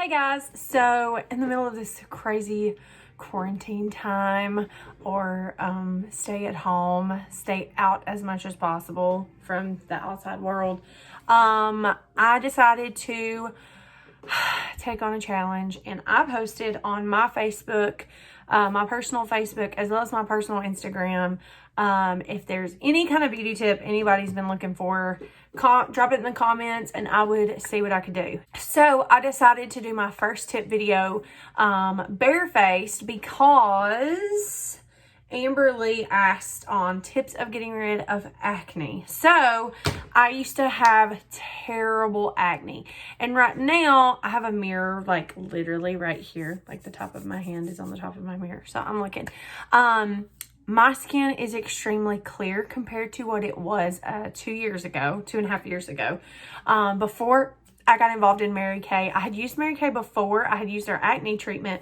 Hey guys, so in the middle of this crazy quarantine time or stay at home, stay out as much as possible from the outside world, I decided to take on a challenge, and I posted on my Facebook, my personal Facebook, as well as my personal Instagram. If there's any kind of beauty tip anybody's been looking for, drop it in the comments and I would see what I could do. So I decided to do my first tip video barefaced because Amberly asked on tips of getting rid of acne. So I used to have terrible acne, and right now I have a mirror like literally right here, like the top of my hand is on the top of my mirror, so I'm looking. My skin is extremely clear compared to what it was 2.5 years ago. Before I got involved in Mary Kay, I had used Mary Kay before. I had used their acne treatment.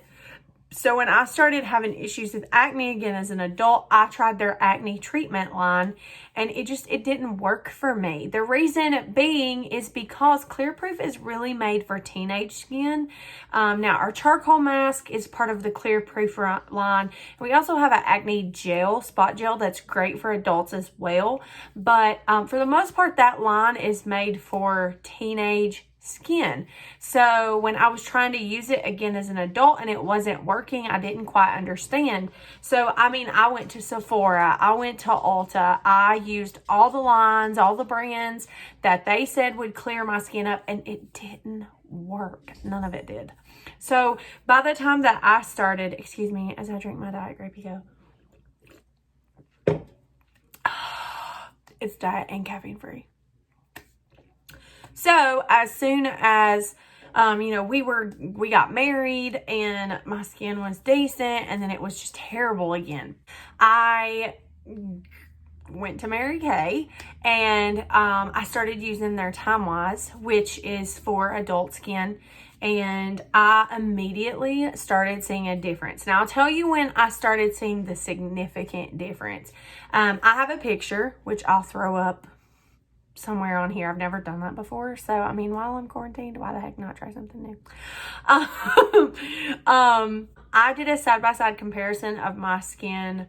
So when I started having issues with acne again as an adult, I tried their acne treatment line, and it didn't work for me. The reason being is because Clear Proof is really made for teenage skin. Now our charcoal mask is part of the Clear Proof line. We also have an acne gel, spot gel, that's great for adults as well. But for the most part, that line is made for teenage skin. So when I was trying to use it again as an adult and it wasn't working, I didn't quite understand. So I mean, I went to Sephora, I went to Ulta, I used all the lines, all the brands that they said would clear my skin up, and it didn't work. None of it did. So by the time that I started, excuse me as I drink my Diet Grape Go, it's diet and caffeine free. So as soon as, we got married and my skin was decent, and then it was just terrible again, I went to Mary Kay and I started using their Time Wise, which is for adult skin. And I immediately started seeing a difference. Now, I'll tell you when I started seeing the significant difference. I have a picture, which I'll throw up somewhere on here. I've never done that before, so I mean, while I'm quarantined, why the heck not try something new? I did a side-by-side comparison of my skin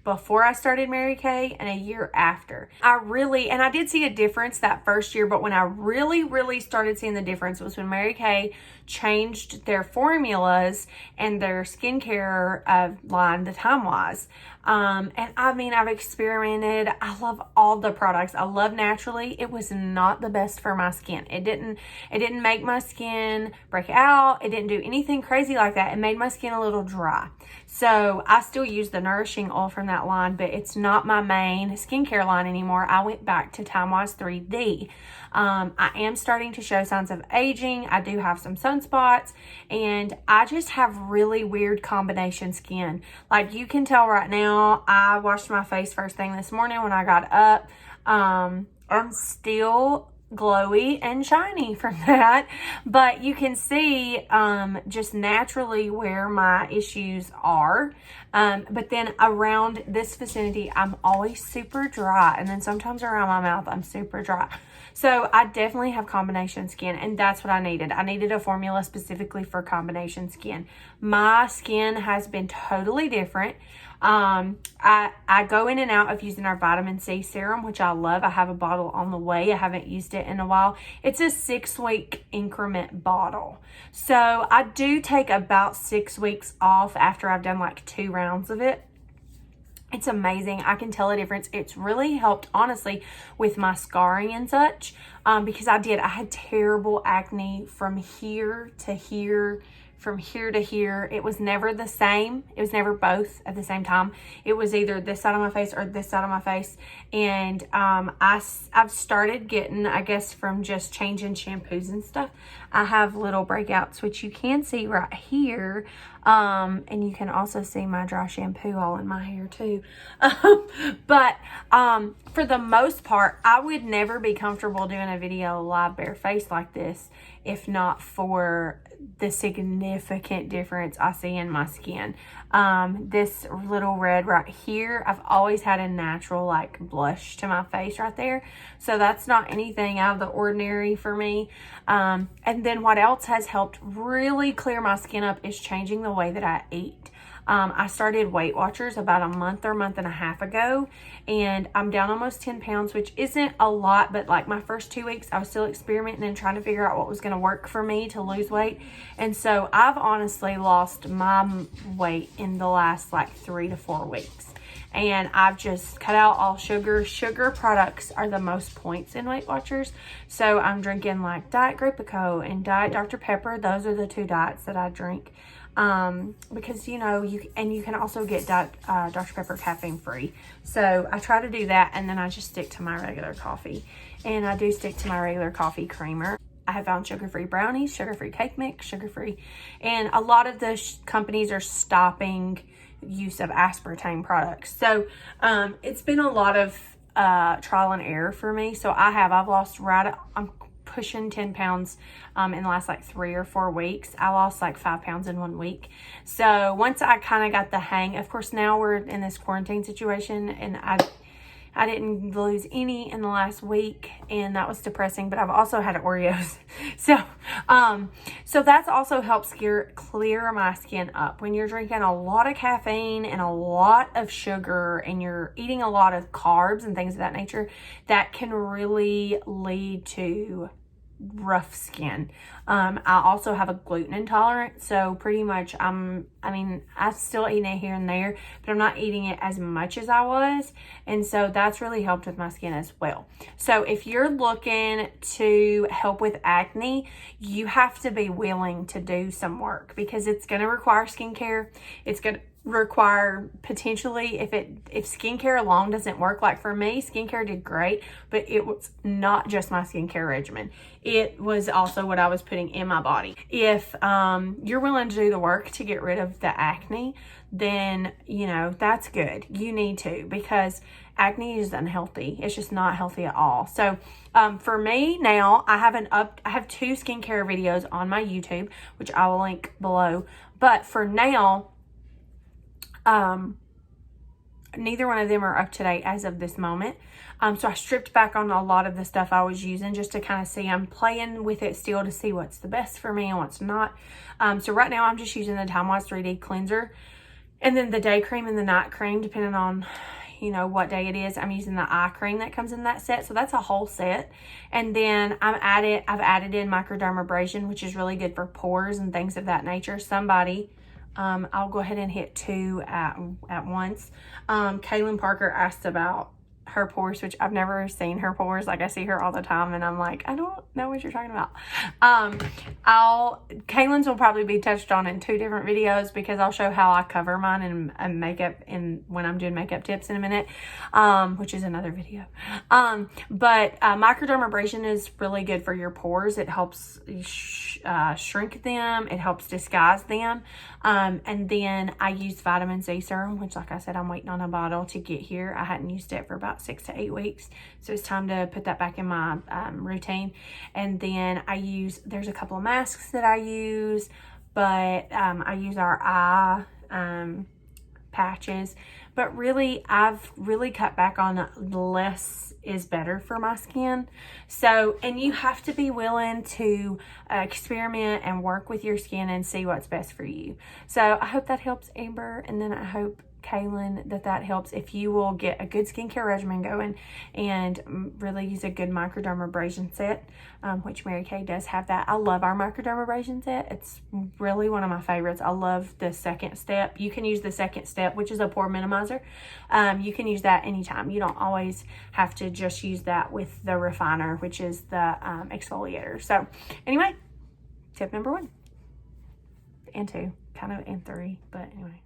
before I started Mary Kay and a year after. I did see a difference that first year, but when I really started seeing the difference was when Mary Kay changed their formulas and their skincare line, the Time Wise. And I mean, I've experimented. I love all the products. I love Naturally. It was not the best for my skin. It didn't make my skin break out. It didn't do anything crazy like that. It made my skin a little dry. So I still use the nourishing oil from that line, but it's not my main skincare line anymore. I went back to Time Wise 3D. I am starting to show signs of aging. I do have some sunspots, and I just have really weird combination skin. Like you can tell right now, I washed my face first thing this morning when I got up. I'm still glowy and shiny from that, but you can see just naturally where my issues are. But then around this vicinity, I'm always super dry, and then sometimes around my mouth I'm super dry. So I definitely have combination skin, and that's what I needed. I needed a formula specifically for combination skin. My skin has been totally different. I go in and out of using our vitamin C serum, which I love. I have a bottle on the way. I haven't used it in a while. It's a 6-week increment bottle. So I do take about 6 weeks off after I've done like 2 rounds of it. It's amazing. I can tell a difference. It's really helped, honestly, with my scarring and such, because I had terrible acne from here to here, from here to here. It was never the same. It was never both at the same time. It was either this side of my face or this side of my face. And I've started getting, I guess, from just changing shampoos and stuff, I have little breakouts, which you can see right here. And you can also see my dry shampoo all in my hair too. But for the most part, I would never be comfortable doing a a video live bare face like this if not for the significant difference I see in my skin. This little red right here, I've always had a natural like blush to my face right there. So that's not anything out of the ordinary for me. And then what else has helped really clear my skin up is changing the way that I eat. I started Weight Watchers about a month or month and a half ago, and I'm down almost 10 pounds, which isn't a lot, but like my first 2 weeks, I was still experimenting and trying to figure out what was going to work for me to lose weight. And so I've honestly lost my weight in the last like 3 to 4 weeks. And I've just cut out all sugar. Sugar products are the most points in Weight Watchers. So I'm drinking like Diet Grape-A-Co and Diet Dr. Pepper. Those are the 2 diets that I drink. Because you know, you can also get Dr. Pepper caffeine free. So I try to do that, and then I just stick to my regular coffee. And I do stick to my regular coffee creamer. I have found sugar-free brownies, sugar-free cake mix, sugar-free. And a lot of the companies are stopping use of aspartame products. So it's been a lot of trial and error for me. So I've lost I'm pushing 10 pounds in the last like 3 or 4 weeks. I lost like 5 pounds in 1 week. So once I kind of got the hang, of course now we're in this quarantine situation, and I didn't lose any in the last week, and that was depressing, but I've also had Oreos. So that's also helps clear my skin up. When you're drinking a lot of caffeine and a lot of sugar and you're eating a lot of carbs and things of that nature, that can really lead to rough skin. I also have a gluten intolerance, so pretty much I still eat it here and there, but I'm not eating it as much as I was, and so that's really helped with my skin as well. So if you're looking to help with acne, you have to be willing to do some work, because it's going to require skincare. It's going to require potentially, if skincare alone doesn't work, like for me, skincare did great, but it was not just my skincare regimen. It was also what I was putting in my body. If you're willing to do the work to get rid of the acne, then you know that's good. You need to, because acne is unhealthy. It's just not healthy at all. So for me now, I have 2 skincare videos on my YouTube, which I will link below. But for now, neither one of them are up to date as of this moment. So I stripped back on a lot of the stuff I was using just to kind of see. I'm playing with it still to see what's the best for me and what's not. So right now I'm just using the Time Wise 3D cleanser, and then the day cream and the night cream, depending on, you know, what day it is. I'm using the eye cream that comes in that set. So that's a whole set. And then I've added in microdermabrasion, which is really good for pores and things of that nature. I'll go ahead and hit 2 at once. Kaylin Parker asked about her pores, which I've never seen her pores. Like, I see her all the time and I'm like, I don't know what you're talking about. Kaylin's will probably be touched on in 2 different videos, because I'll show how I cover mine in makeup when I'm doing makeup tips in a minute, which is another video. But microdermabrasion is really good for your pores. It helps shrink them. It helps disguise them. And then I use vitamin C serum, which, like I said, I'm waiting on a bottle to get here. I hadn't used it for about 6 to 8 weeks, so it's time to put that back in my routine. And then there's a couple of masks that I use, but I use our eye patches. But really, I've really cut back on less is better for my skin. So, and you have to be willing to experiment and work with your skin and see what's best for you. So I hope that helps, Amber. And then I hope, Kaylin, that helps if you will get a good skincare regimen going and really use a good microdermabrasion set, which Mary Kay does have that. I love our microdermabrasion set. It's really one of my favorites. I love the second step. You can use the second step, which is a pore minimizer. You can use that anytime. You don't always have to just use that with the refiner, which is the exfoliator. So anyway, tip number 1 and 2, kind of, and 3, but anyway.